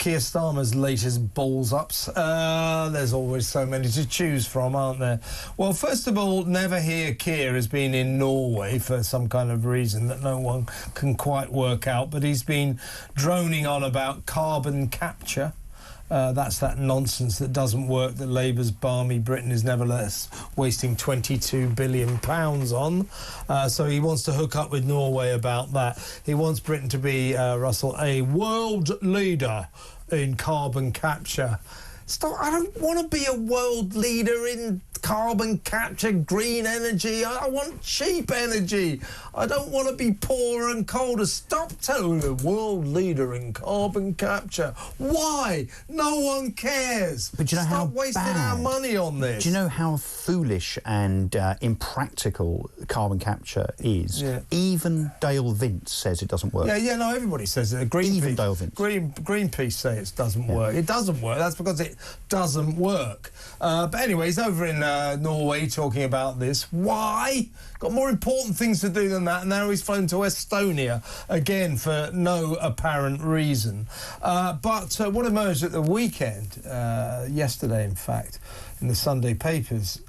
Keir Starmer's latest balls-ups. There's always so many to choose from, aren't there? Well, first of all, Never Hear Keir has been in Norway for some kind of reason that no one can quite work out, but he's been droning on about carbon capture. That's that nonsense that doesn't work, that Labour's balmy Britain is nevertheless wasting £22 billion on. So he wants to hook up with Norway about that. He wants Britain to be, Russell, a world leader in carbon capture. Stop! I don't want to be a world leader in carbon capture, green energy. I want cheap energy. I don't want to be poor and colder. Stop telling me world leader in carbon capture. Why? No one cares. But do you know Stop wasting our money on this. Do you know how foolish and impractical carbon capture is? Yeah. Even Dale Vince says it doesn't work. Yeah, no, everybody says it. Even Dale Vince. Greenpeace say it doesn't work. It doesn't work. That's because it doesn't work. But anyway, he's over in Norway talking about this. Why? Got more important things to do than that, and now he's flown to Estonia again for no apparent reason. But what emerged at the weekend, yesterday in fact, in the Sunday papers,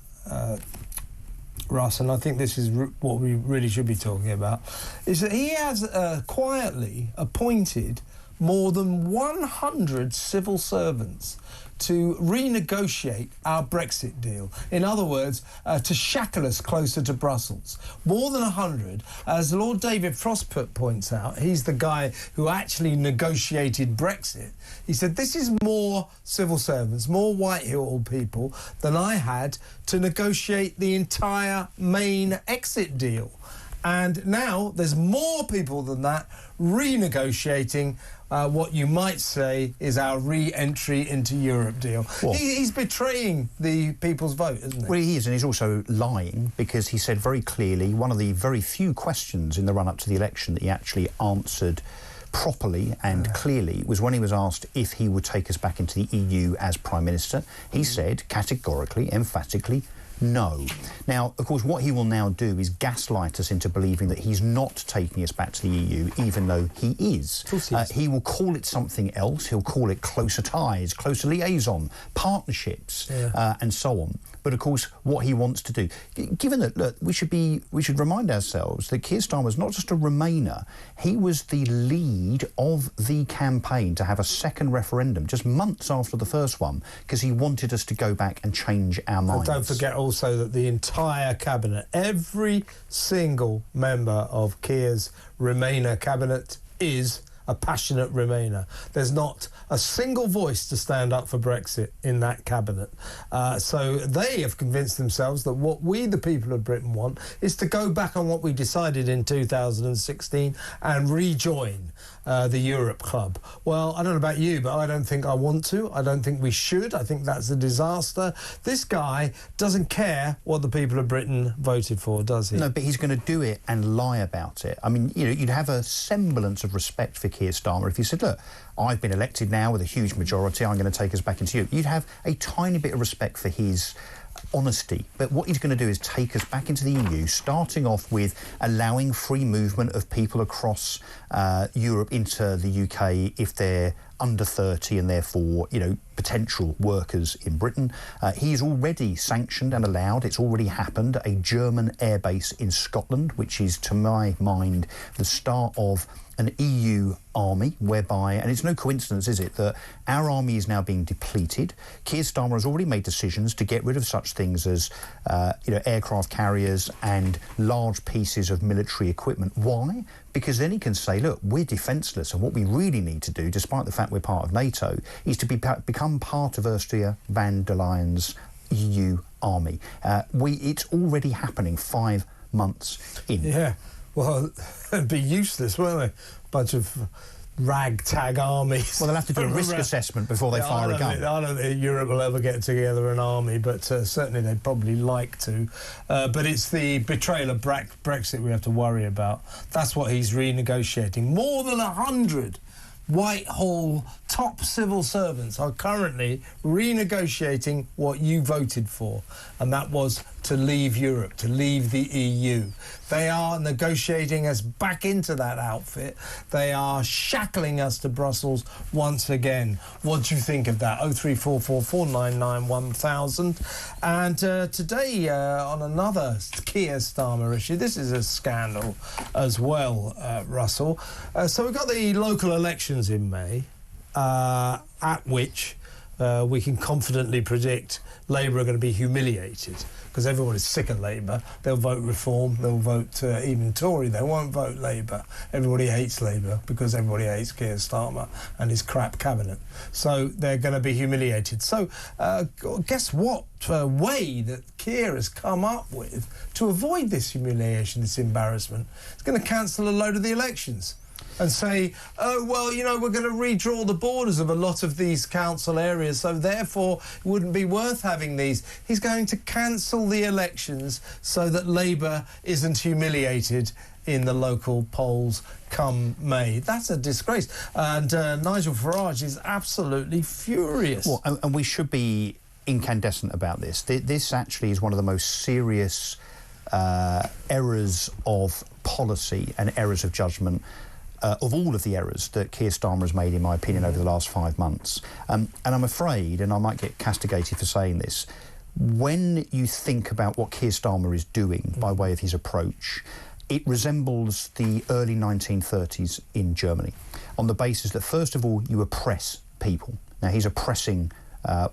Russ, and I think this is what we really should be talking about, is that he has quietly appointed more than 100 civil servants to renegotiate our Brexit deal. In other words, to shackle us closer to Brussels. More than 100. As Lord David Frostput points out, he's the guy who actually negotiated Brexit. He said, this is more civil servants, more Whitehall people than I had to negotiate the entire main exit deal. And now there's more people than that renegotiating what you might say is our re-entry into Europe deal. Well, he's betraying the people's vote, isn't he? Well, he is, and he's also lying, because he said very clearly, one of the very few questions in the run-up to the election that he actually answered properly and clearly was when he was asked if he would take us back into the EU as Prime Minister. He said categorically, emphatically, no. Now, of course, what he will now do is gaslight us into believing that he's not taking us back to the EU, even though he is. He will call it something else. He'll call it closer ties, closer liaison, partnerships, and so on. But of course, what he wants to do, given that, look, we should remind ourselves that Keir Starmer was not just a Remainer, he was the lead of the campaign to have a second referendum just months after the first one, because he wanted us to go back and change our minds. And don't forget also that the entire cabinet, every single member of Keir's Remainer cabinet is a passionate Remainer. There's not a single voice to stand up for Brexit in that cabinet. So they have convinced themselves that what we, the people of Britain, want is to go back on what we decided in 2016 and rejoin the Europe Club. Well, I don't know about you, but I don't think I want to. I don't think we should. I think that's a disaster. This guy doesn't care what the people of Britain voted for, does he? No, but he's going to do it and lie about it. I mean, you know, you'd have a semblance of respect for Keir Starmer if you said, look, I've been elected now with a huge majority, I'm going to take us back into Europe. You'd have a tiny bit of respect for his honesty. But what he's going to do is take us back into the EU, starting off with allowing free movement of people across Europe into the UK if they're under 30 and therefore, you know, potential workers in Britain. He's already sanctioned and allowed, it's already happened, a German airbase in Scotland, which is, to my mind, the start of an EU army whereby, and it's no coincidence, is it, that our army is now being depleted. Keir Starmer has already made decisions to get rid of such things as, you know, aircraft carriers and large pieces of military equipment. Why? Because then he can say, look, we're defenceless, and what we really need to do, despite the fact we're part of NATO, is to become part of Ursula von der Leyen's EU army. It's already happening 5 months in. Yeah. Well, it'd be useless, won't they? Bunch of ragtag armies. Well, they'll have to do a risk assessment before they fire a gun. I don't think Europe will ever get together an army, but certainly they'd probably like to. But it's the betrayal of Brexit we have to worry about. That's what he's renegotiating. More than 100 Whitehall top civil servants are currently renegotiating what you voted for, and that was to leave Europe, to leave the EU. They are negotiating us back into that outfit. They are shackling us to Brussels once again. What do you think of that? 0344 499 1000. And today, on another Keir Starmer issue, this is a scandal as well, Russell. So we've got the local elections in May, at which we can confidently predict Labour are going to be humiliated, because everyone is sick of Labour. They'll vote Reform, they'll vote even Tory, they won't vote Labour. Everybody hates Labour because everybody hates Keir Starmer and his crap cabinet. So they're going to be humiliated. So guess what way that Keir has come up with to avoid this humiliation, this embarrassment? It's going to cancel a load of the elections and say, oh, well, you know, we're going to redraw the borders of a lot of these council areas, so therefore it wouldn't be worth having these. He's going to cancel the elections so that Labour isn't humiliated in the local polls come May. That's a disgrace. And Nigel Farage is absolutely furious. Well, and we should be incandescent about this. This actually is one of the most serious errors of policy and errors of judgment of all of the errors that Keir Starmer has made, in my opinion, over the last 5 months. And I'm afraid, and I might get castigated for saying this, when you think about what Keir Starmer is doing by way of his approach, it resembles the early 1930s in Germany, on the basis that, first of all, you oppress people. Now, he's oppressing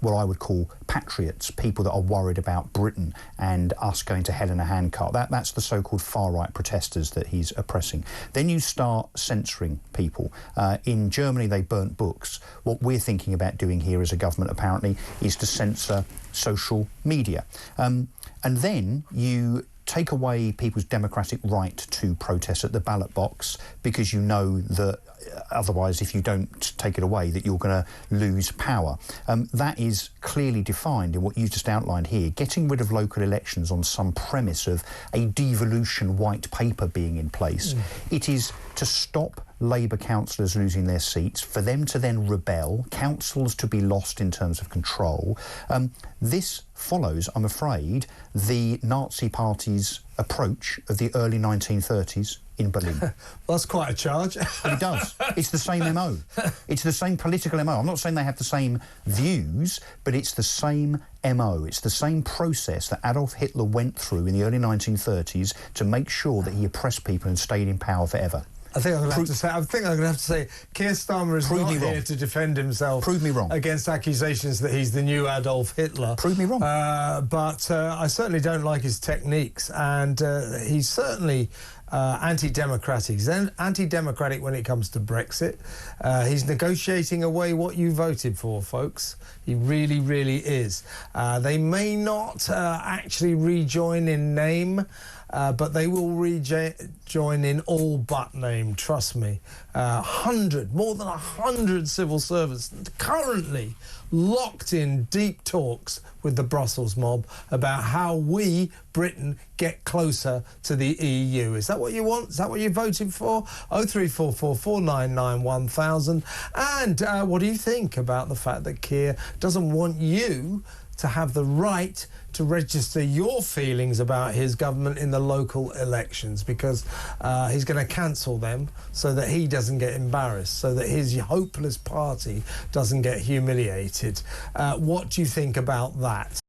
what I would call patriots, people that are worried about Britain and us going to hell in a handcart. That's the so-called far-right protesters that he's oppressing. Then you start censoring people. In Germany, they burnt books. What we're thinking about doing here as a government, apparently, is to censor social media. And then you take away people's democratic right to protest at the ballot box, because you know that otherwise, if you don't take it away, that you're going to lose power. That is clearly defined in what you just outlined here. Getting rid of local elections on some premise of a devolution white paper being in place. It is to stop Labour councillors losing their seats, for them to then rebel, councils to be lost in terms of control. This follows, I'm afraid, the Nazi Party's approach of the early 1930s in Berlin. Well, that's quite a charge. But it does. It's the same MO. It's the same political MO. I'm not saying they have the same views, but it's the same MO. It's the same process that Adolf Hitler went through in the early 1930s to make sure that he oppressed people and stayed in power forever. I think I'm going to have to say Keir Starmer is not here to defend himself. Prove me wrong. Against accusations that he's the new Adolf Hitler. Prove me wrong. But I certainly don't like his techniques, and he's certainly anti-democratic. He's anti-democratic when it comes to Brexit. He's negotiating away what you voted for, folks. He really, really is. They may not actually rejoin in name, but they will rejoin in all but name, trust me. More than 100 civil servants currently locked in deep talks with the Brussels mob about how we, Britain, get closer to the EU. Is that what you want? Is that what you're voting for? 0344 499 1000. And what do you think about the fact that Keir doesn't want you to have the right to register your feelings about his government in the local elections, because he's going to cancel them so that he doesn't get embarrassed, so that his hopeless party doesn't get humiliated? What do you think about that?